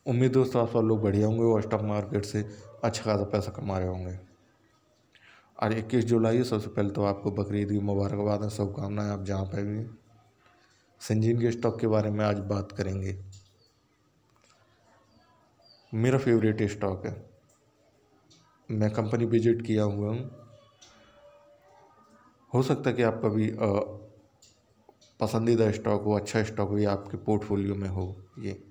उम्मीद दोस्तों आप सब लोग बढ़िया होंगे और स्टॉक मार्केट से अच्छा खासा पैसा कमा रहे होंगे। आज 21 जुलाई है। सबसे पहले तो आपको बकरीद की मुबारकबाद है, शुभकामनाएं आप जहाँ पर भी हैं। सिंजीन के स्टॉक के बारे में आज बात करेंगे। मेरा फेवरेट स्टॉक है, मैं कंपनी विजिट किया हुआ हूँ। हो सकता है कि आपका भी पसंदीदा स्टॉक हो, अच्छा स्टॉक हो या आपके पोर्टफोलियो में हो। ये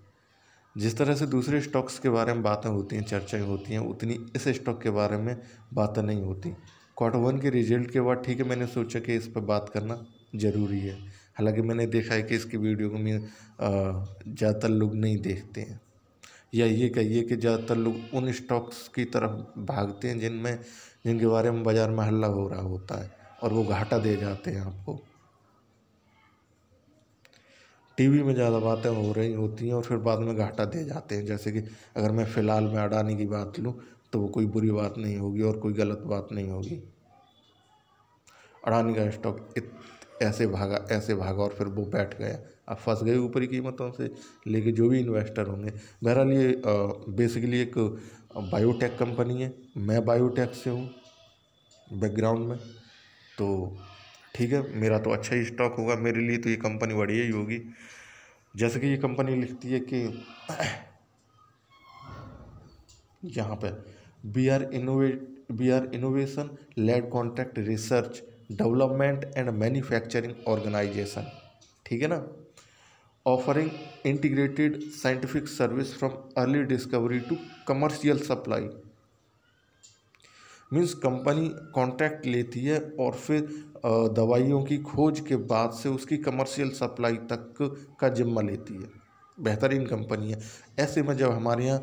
जिस तरह से दूसरे स्टॉक्स के बारे में बातें होती हैं, चर्चाएं होती हैं, उतनी इस स्टॉक के बारे में बातें नहीं होती। Q1 के रिजल्ट के बाद ठीक है, मैंने सोचा कि इस पर बात करना ज़रूरी है। हालांकि मैंने देखा है कि इसकी वीडियो को ज़्यादातर लोग नहीं देखते हैं, या ये कहिए कि ज़्यादातर लोग उन स्टॉक्स की तरफ भागते हैं जिनके बारे में बाज़ार में हल्ला हो रहा होता है और वो घाटा दे जाते हैं आपको। टीवी में ज़्यादा बातें हो रही होती हैं और फिर बाद में घाटा दे जाते हैं। जैसे कि अगर मैं फ़िलहाल में अडानी की बात लूँ तो वो कोई बुरी बात नहीं होगी और कोई गलत बात नहीं होगी। अडानी का स्टॉक ऐसे भागा और फिर वो बैठ गया। अब फंस गए ऊपरी कीमतों से, लेके जो भी इन्वेस्टर होंगे। बहरहाल ये बेसिकली एक बायोटेक कंपनी है। मैं बायोटेक से हूँ बैकग्राउंड में, तो ठीक है, मेरा तो अच्छा ही स्टॉक होगा। मेरे लिए तो ये कंपनी बढ़िया ही होगी। जैसे कि ये कंपनी लिखती है कि यहाँ पे we are innovation led contract research development and manufacturing organisation, ठीक है ना, offering integrated scientific service from early discovery to commercial supply. Means company contract लेती है और फिर दवाइयों की खोज के बाद से उसकी कमर्शियल सप्लाई तक का जिम्मा लेती है। बेहतरीन कंपनी है। ऐसे में जब हमारे यहाँ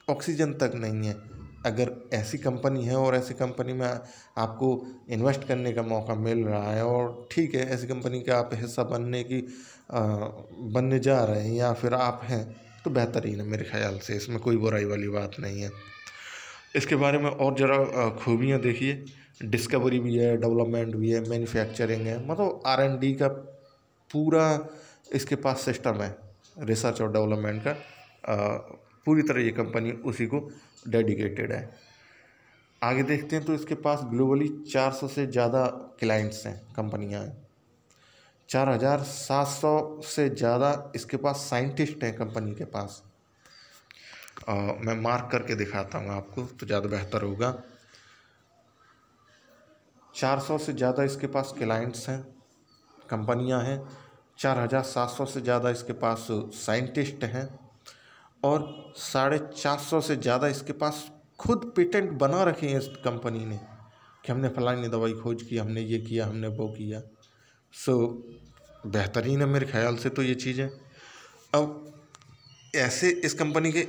ऑक्सीजन तक नहीं है, अगर ऐसी कंपनी है और ऐसी कंपनी में आपको इन्वेस्ट करने का मौका मिल रहा है और ठीक है, ऐसी कंपनी का आप हिस्सा बनने जा रहे हैं या फिर आप हैं, तो बेहतरीन है मेरे ख्याल से। इसमें कोई बुराई वाली बात नहीं है। इसके बारे में और ज़रा खूबियाँ देखिए। डिस्कवरी भी है, डेवलपमेंट भी है, मैन्युफैक्चरिंग है, मतलब R&D का पूरा इसके पास सिस्टम है। रिसर्च और डेवलपमेंट का पूरी तरह ये कंपनी उसी को डेडिकेटेड है। आगे देखते हैं तो इसके पास ग्लोबली 400 से ज़्यादा क्लाइंट्स हैं, कंपनियां हैं। 4700 से ज़्यादा इसके पास साइंटिस्ट हैं कंपनी के पास। मैं मार्क करके दिखाता हूँ आपको तो ज़्यादा बेहतर होगा। 400 से ज़्यादा इसके पास क्लाइंट्स हैं, कंपनियां हैं। 4700 से ज़्यादा इसके पास साइंटिस्ट हैं और 450 से ज़्यादा इसके पास खुद पेटेंट बना रखे हैं इस कंपनी ने कि हमने फलानी दवाई खोज की, हमने ये किया, हमने वो किया। बेहतरीन है मेरे ख्याल से तो ये चीज़ें। अब ऐसे इस कंपनी के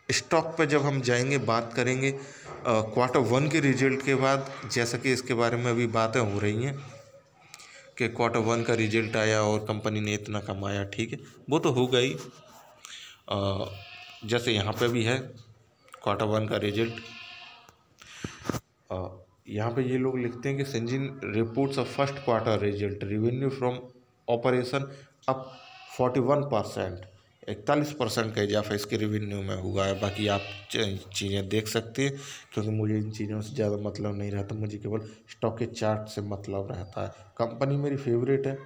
स्टॉक पे जब हम जाएंगे, बात करेंगे Q1 के रिजल्ट के बाद, जैसा कि इसके बारे में अभी बातें हो रही हैं कि Q1 का रिजल्ट आया और कंपनी ने इतना कमाया, ठीक है, वो तो हो गई। जैसे यहाँ पे भी है Q1 का रिजल्ट। यहाँ पे ये लोग लिखते हैं कि Syngene reports of first quarter result, revenue from operation up 41%, 41% का इजाफा इसके रेवेन्यू में हुआ है। बाकी आप चीज़ें देख सकते हैं, क्योंकि मुझे इन चीज़ों से ज़्यादा मतलब नहीं रहता, मुझे केवल स्टॉक के चार्ट से मतलब रहता है। कंपनी मेरी फेवरेट है,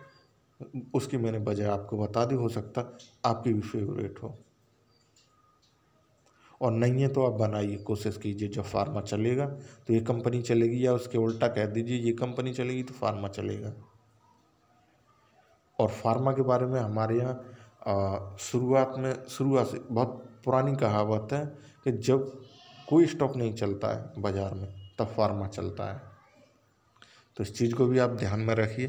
उसकी मैंने वजह आपको बता दी, हो सकता आपकी भी फेवरेट हो, और नहीं है तो आप बनाइए, कोशिश कीजिए। जब फार्मा चलेगा तो ये कंपनी चलेगी, या उसके उल्टा कह दीजिए ये कंपनी चलेगी तो फार्मा चलेगा। और फार्मा के बारे में हमारे यहाँ शुरुआत से बहुत पुरानी कहावत है कि जब कोई स्टॉक नहीं चलता है बाज़ार में तब फार्मा चलता है। तो इस चीज़ को भी आप ध्यान में रखिए।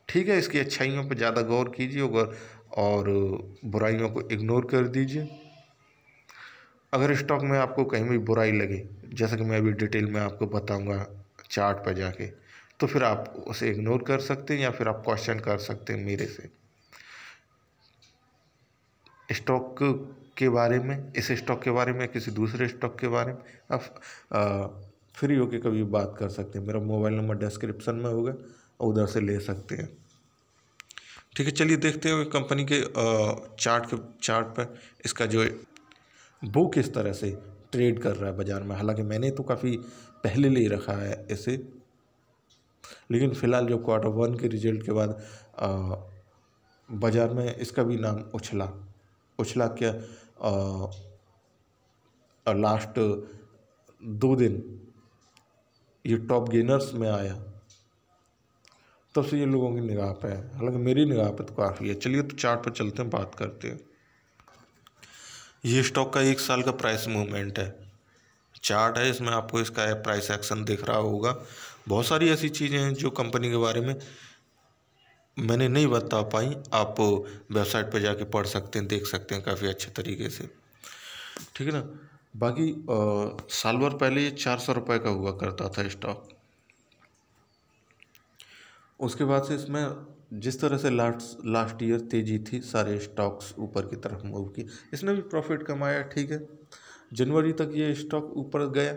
ठीक है, इसकी अच्छाइयों पर ज़्यादा गौर कीजिए और बुराइयों को इग्नोर कर दीजिए। अगर स्टॉक में आपको कहीं भी बुराई लगे, जैसा कि मैं अभी डिटेल में आपको बताऊंगा चार्ट पर जाके, तो फिर आप उसे इग्नोर कर सकते हैं या फिर आप क्वेश्चन कर सकते हैं मेरे से स्टॉक के बारे में, इस स्टॉक के बारे में, किसी दूसरे स्टॉक के बारे में। आप फ्री होके कभी बात कर सकते हैं। मेरा मोबाइल नंबर डिस्क्रिप्शन में होगा, उधर से ले सकते हैं। ठीक है, चलिए देखते हैं कंपनी के चार्ट पर इसका जो वो किस तरह से ट्रेड कर रहा है बाज़ार में। हालांकि मैंने तो काफ़ी पहले ले रखा है इसे, लेकिन फ़िलहाल जो Q1 के रिजल्ट के बाद बाज़ार में इसका भी नाम उछला क्या लास्ट 2 दिन ये टॉप गेनर्स में आया, तब से ये लोगों की निगाह पे है। हालांकि मेरी निगाह पे तो काफ़ी है। चलिए तो चार्ट पर चलते हैं, बात करते हैं। ये स्टॉक का 1 साल का प्राइस मूवमेंट है, चार्ट है, इसमें आपको इसका प्राइस एक्शन दिख रहा होगा। बहुत सारी ऐसी चीज़ें हैं जो कंपनी के बारे में मैंने नहीं बता पाई, आप वेबसाइट पर जाके पढ़ सकते हैं, देख सकते हैं काफ़ी अच्छे तरीके से, ठीक है ना। बाकी साल भर पहले ये 400 रुपये का हुआ करता था स्टॉक। उसके बाद से इसमें जिस तरह से लास्ट ईयर तेज़ी थी, सारे स्टॉक्स ऊपर की तरफ मूव की, इसने भी प्रॉफिट कमाया, ठीक है। जनवरी तक ये स्टॉक ऊपर गया,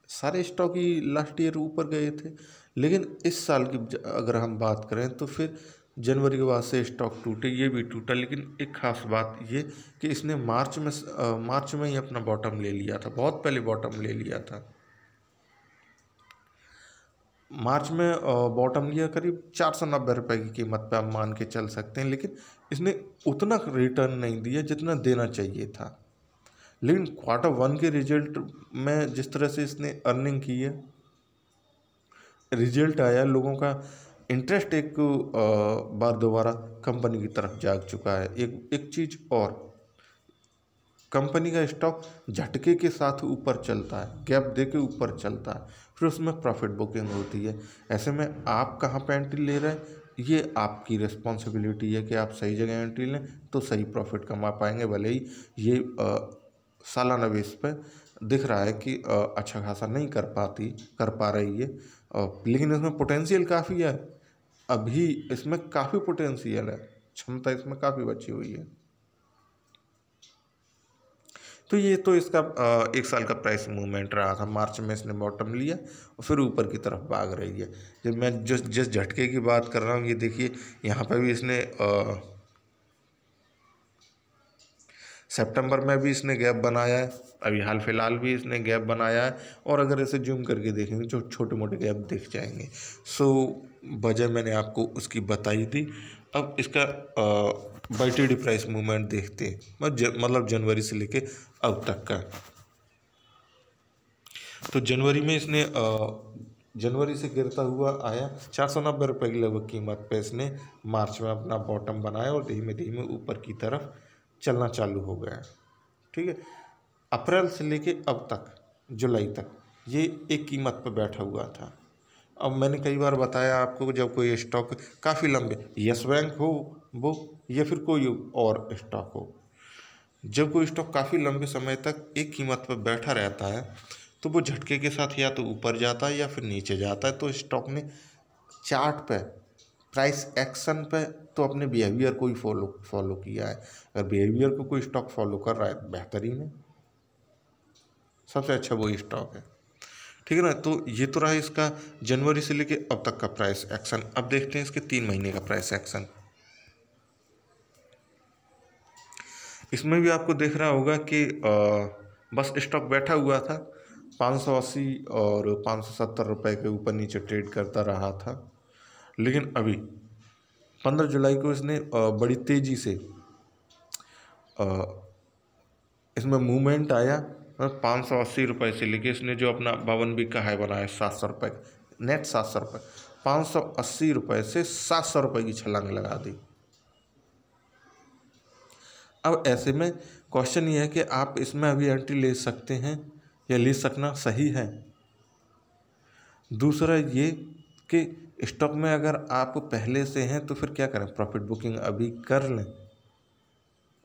सारे स्टॉक ही लास्ट ईयर ऊपर गए थे। लेकिन इस साल की अगर हम बात करें तो फिर जनवरी के बाद से स्टॉक टूटे, ये भी टूटा। लेकिन एक खास बात ये कि इसने मार्च में ही अपना बॉटम ले लिया था, बहुत पहले बॉटम ले लिया था। मार्च में बॉटम लिया करीब 490 रुपये की कीमत पे, आप मान के चल सकते हैं। लेकिन इसने उतना रिटर्न नहीं दिया जितना देना चाहिए था। लेकिन Q1 के रिजल्ट में जिस तरह से इसने अर्निंग की है, रिजल्ट आया, लोगों का इंटरेस्ट एक बार दोबारा कंपनी की तरफ जाग चुका है। एक चीज़ और, कंपनी का स्टॉक झटके के साथ ऊपर चलता है, गैप दे के ऊपर चलता है, फिर उसमें प्रॉफिट बुकिंग होती है। ऐसे में आप कहाँ पे एंट्री ले रहे हैं, ये आपकी रिस्पॉन्सिबिलिटी है कि आप सही जगह एंट्री लें तो सही प्रॉफिट कमा पाएंगे। भले ही ये सालाना बेस पे दिख रहा है कि अच्छा खासा नहीं कर पा रही है, लेकिन इसमें पोटेंशियल काफ़ी है। अभी इसमें काफ़ी पोटेंशियल है, क्षमता इसमें काफ़ी बची हुई है। तो ये तो इसका 1 साल का प्राइस मूवमेंट रहा था। मार्च में इसने बॉटम लिया और फिर ऊपर की तरफ भाग रही है। जब मैं जिस झटके की बात कर रहा हूँ, ये देखिए यहाँ पर भी इसने सितंबर में भी इसने गैप बनाया है, अभी हाल फिलहाल भी इसने गैप बनाया है। और अगर इसे जूम करके देखेंगे तो छोटे मोटे गैप दिख जाएंगे। वजह मैंने आपको उसकी बताई थी। अब इसका YTD प्राइस मूवमेंट देखते हैं, मतलब जनवरी से लेके अब तक का। तो जनवरी में इसने जनवरी से गिरता हुआ आया 490 रुपये की लगभग कीमत पे इसने मार्च में अपना बॉटम बनाया और धीमे धीमे ऊपर की तरफ चलना चालू हो गया, ठीक है। अप्रैल से लेके अब तक जुलाई तक ये एक कीमत पर बैठा हुआ था। अब मैंने कई बार बताया आपको, जब कोई स्टॉक काफ़ी लंबे, यस बैंक हो वो या फिर कोई और स्टॉक हो, जब कोई स्टॉक काफ़ी लंबे समय तक एक कीमत पर बैठा रहता है तो वो झटके के साथ या तो ऊपर जाता है या फिर नीचे जाता है। तो स्टॉक ने चार्ट पे, प्राइस एक्शन पे तो अपने बिहेवियर को ही फॉलो किया है। अगर बिहेवियर को कोई स्टॉक फॉलो कर रहा है बेहतरीन है, सबसे अच्छा वही स्टॉक है, ठीक है ना। तो ये तो रहा इसका जनवरी से लेके अब तक का प्राइस एक्शन। अब देखते हैं इसके 3 महीने का प्राइस एक्शन। इसमें भी आपको दिख रहा होगा कि बस स्टॉक बैठा हुआ था, 580 और 570 रुपये के ऊपर नीचे ट्रेड करता रहा था। लेकिन अभी 15 जुलाई को इसने बड़ी तेज़ी से इसमें मूवमेंट आया। 580 रुपये से लेके इसने जो अपना 52 वीक का हाई बनाया 700 रुपये, नेट 700 रुपये, 580 रुपये से 700 रुपये की छलांग लगा दी। अब ऐसे में क्वेश्चन ये है कि आप इसमें अभी एंट्री ले सकते हैं या ले सकना सही है। दूसरा ये कि स्टॉक में अगर आप पहले से हैं तो फिर क्या करें, प्रॉफिट बुकिंग अभी कर लें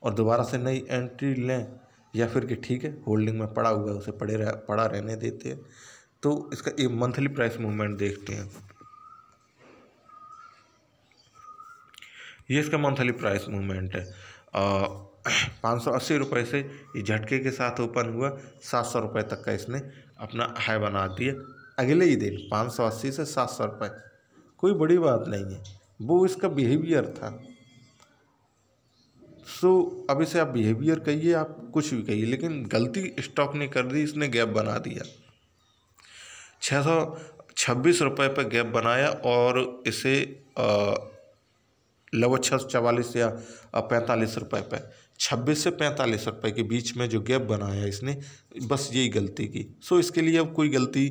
और दोबारा से नई एंट्री लें, या फिर कि ठीक है होल्डिंग में पड़ा हुआ है उसे पड़ा रहने देते हैं। तो इसका एक मंथली प्राइस मूवमेंट देखते हैं। ये इसका मंथली प्राइस मूवमेंट है। 580 रुपये से ये झटके के साथ ओपन हुआ, 700 रुपये तक का इसने अपना हाई बना दिया। अगले ही दिन 580 से 700 रुपये, कोई बड़ी बात नहीं है, वो इसका बिहेवियर था। सो अब इसे आप बिहेवियर कहिए, आप कुछ भी कहिए, लेकिन गलती स्टॉक ने कर दी, इसने गैप बना दिया। 626 रुपये पर गैप बनाया और इसे लगभग 644 या 45 रुपये पर, 26 से 45 रुपये के बीच में जो गैप बनाया इसने, बस यही गलती की। सो इसके लिए अब कोई गलती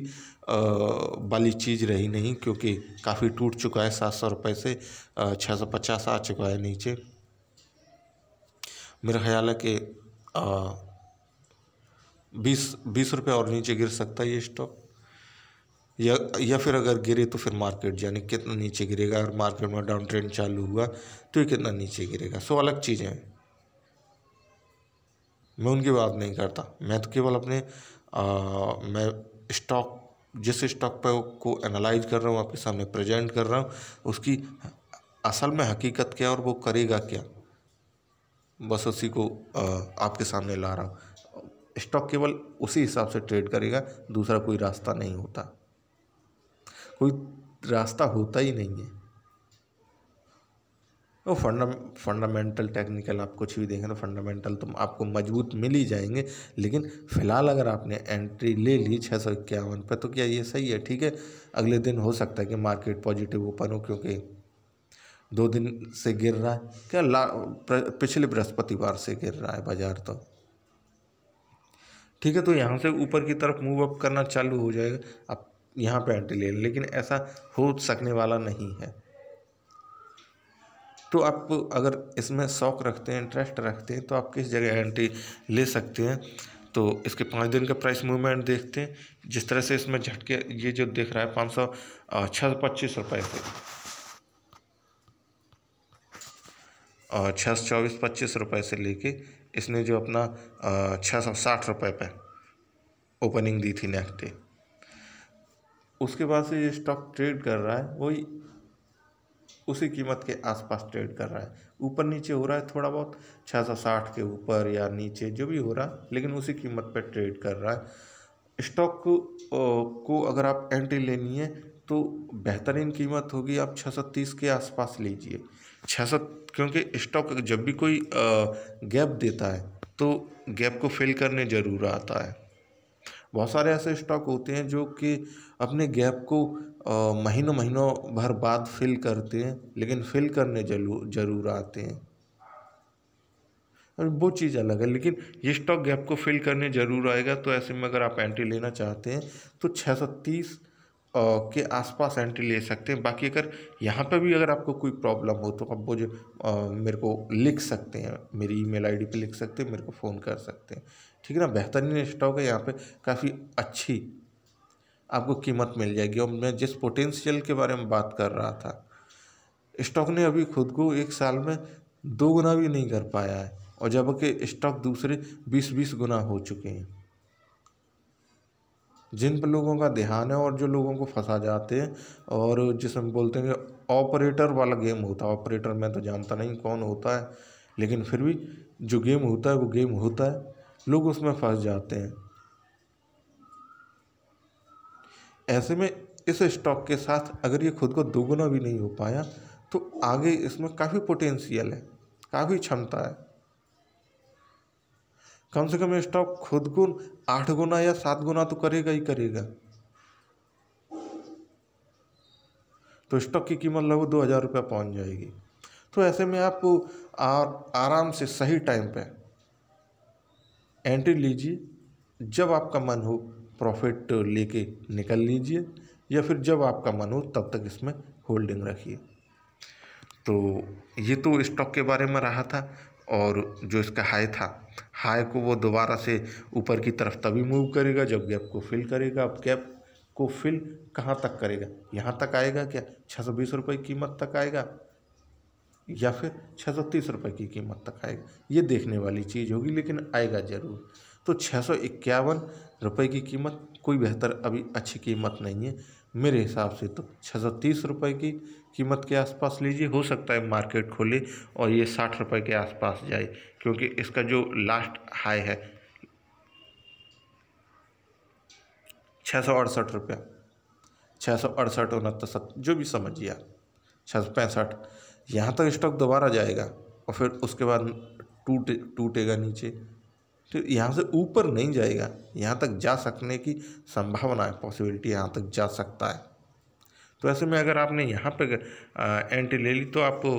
वाली चीज़ रही नहीं, क्योंकि काफ़ी टूट चुका है। 700 रुपये से 650 आ चुका है नीचे। मेरा ख्याल है कि 20 रुपये और नीचे गिर सकता है ये स्टॉक, या फिर अगर गिरे तो फिर मार्केट जाने कितना नीचे गिरेगा। अगर मार्केट में डाउन ट्रेंड चालू हुआ तो ये कितना नीचे गिरेगा। सो अलग चीज़ें हैं, मैं उनकी बात नहीं करता। मैं तो केवल अपने मैं स्टॉक, जिस स्टॉक पर को एनालाइज कर रहा हूँ, आपके सामने प्रेजेंट कर रहा हूँ, उसकी असल में हकीकत क्या और वो करेगा क्या, बस उसी को आपके सामने ला रहा हूँ। स्टॉक केवल उसी हिसाब से ट्रेड करेगा, दूसरा कोई रास्ता नहीं होता, कोई रास्ता होता ही नहीं है। वो फंडामेंटल टेक्निकल आप कुछ भी देखें तो फंडामेंटल तो आपको मजबूत मिल ही जाएंगे, लेकिन फ़िलहाल अगर आपने एंट्री ले ली 651 पे तो क्या ये सही है? ठीक है, अगले दिन हो सकता है कि मार्केट पॉजिटिव ओपन हो, क्योंकि 2 दिन से गिर रहा है क्या, पिछले बृहस्पतिवार से गिर रहा है बाजार तो, ठीक है। तो यहाँ से ऊपर की तरफ मूव अप करना चालू हो जाएगा, आप यहाँ पे एंट्री ले लें, लेकिन ऐसा हो सकने वाला नहीं है। तो आप अगर इसमें शौक रखते हैं, इंटरेस्ट रखते हैं, तो आप किस जगह एंट्री ले सकते हैं। तो इसके 5 दिन का प्राइस मूवमेंट देखते हैं। जिस तरह से इसमें झटके ये जो दिख रहा है 625 रुपये से 624-25 रुपये से लेके इसने जो अपना 660 रुपये पे ओपनिंग दी थी नेक्स्ट डे, उसके बाद से ये स्टॉक ट्रेड कर रहा है वही उसी कीमत के आसपास ट्रेड कर रहा है। ऊपर नीचे हो रहा है थोड़ा बहुत, 660 के ऊपर या नीचे जो भी हो रहा है, लेकिन उसी कीमत पर ट्रेड कर रहा है। स्टॉक को अगर आप एंट्री लेनी है तो बेहतरीन कीमत होगी, आप 630 के आसपास लीजिए। 600, क्योंकि स्टॉक जब भी कोई गैप देता है तो गैप को फिल करने ज़रूर आता है। बहुत सारे ऐसे स्टॉक होते हैं जो कि अपने गैप को महीनों भर बाद फिल करते हैं, लेकिन फिल करने जरूर आते हैं, और वो चीज़ अलग है। लेकिन ये स्टॉक गैप को फिल करने जरूर आएगा। तो ऐसे में अगर आप एंट्री लेना चाहते हैं तो 630 के आसपास एंट्री ले सकते हैं। बाकी अगर यहाँ पे भी अगर आपको कोई प्रॉब्लम हो तो आप वो जो मेरे को लिख सकते हैं, मेरी ईमेल आईडी पे लिख सकते हैं, मेरे को फ़ोन कर सकते हैं, ठीक है ना। बेहतरीन स्टॉक है, यहाँ पे काफ़ी अच्छी आपको कीमत मिल जाएगी। और मैं जिस पोटेंशियल के बारे में बात कर रहा था, स्टॉक ने अभी खुद को 1 साल में 2 गुना भी नहीं कर पाया है, और जबकि स्टॉक दूसरे 20-20 गुना हो चुके हैं। जिन पर लोगों का ध्यान है और जो लोगों को फंसा जाते हैं, और जिसमें बोलते हैं कि ऑपरेटर वाला गेम होता है। ऑपरेटर मैं तो जानता नहीं कौन होता है, लेकिन फिर भी जो गेम होता है वो गेम होता है, लोग उसमें फंस जाते हैं। ऐसे में इस स्टॉक के साथ अगर ये खुद को 2 गुना भी नहीं हो पाया तो आगे इसमें काफ़ी पोटेंशियल है, काफ़ी क्षमता है। कम से कम ये स्टॉक खुद को 8 गुना या 7 गुना तो करेगा ही करेगा। तो स्टॉक की कीमत लगभग 2000 रुपये पहुँच जाएगी। तो ऐसे में आप आराम से सही टाइम पे एंट्री लीजिए, जब आपका मन हो प्रॉफिट लेके निकल लीजिए, या फिर जब आपका मन हो तब तक इसमें होल्डिंग रखिए। तो ये तो स्टॉक के बारे में रहा था। और जो इसका हाई था, हाई को वो दोबारा से ऊपर की तरफ तभी मूव करेगा जब गैप को फिल करेगा। अब गैप को फिल कहाँ तक करेगा? यहाँ तक आएगा क्या? 620 रुपये की कीमत तक आएगा, या फिर 630 रुपये की कीमत तक आएगा? ये देखने वाली चीज़ होगी, लेकिन आएगा ज़रूर। तो 651 रुपये की कीमत कोई बेहतर अभी अच्छी कीमत नहीं है मेरे हिसाब से। तो 630 रुपये की कीमत के आसपास लीजिए। हो सकता है मार्केट खोले और ये 60 रुपये के आसपास जाए, क्योंकि इसका जो लास्ट हाई है 668 रुपया, 668, 69, जो भी समझिए आप, 665, यहाँ तक स्टॉक दोबारा जाएगा और फिर उसके बाद टूटेगा नीचे, तो यहाँ से ऊपर नहीं जाएगा, यहाँ तक जा सकने की संभावना है, पॉसिबिलिटी यहाँ तक जा सकता है। तो ऐसे में अगर आपने यहाँ पे एंट्री ले ली तो आपको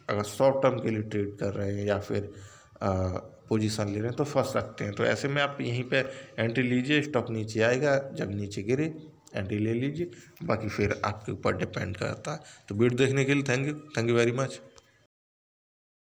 अगर शॉर्ट टर्म के लिए ट्रेड कर रहे हैं या फिर पोजीशन ले रहे हैं तो फंस सकते हैं। तो ऐसे में आप यहीं पे एंट्री लीजिए, स्टॉक नीचे आएगा, जब नीचे गिरे एंट्री ले लीजिए, बाकी फिर आपके ऊपर डिपेंड करता है। तो वीडियो देखने के लिए थैंक यू वेरी मच।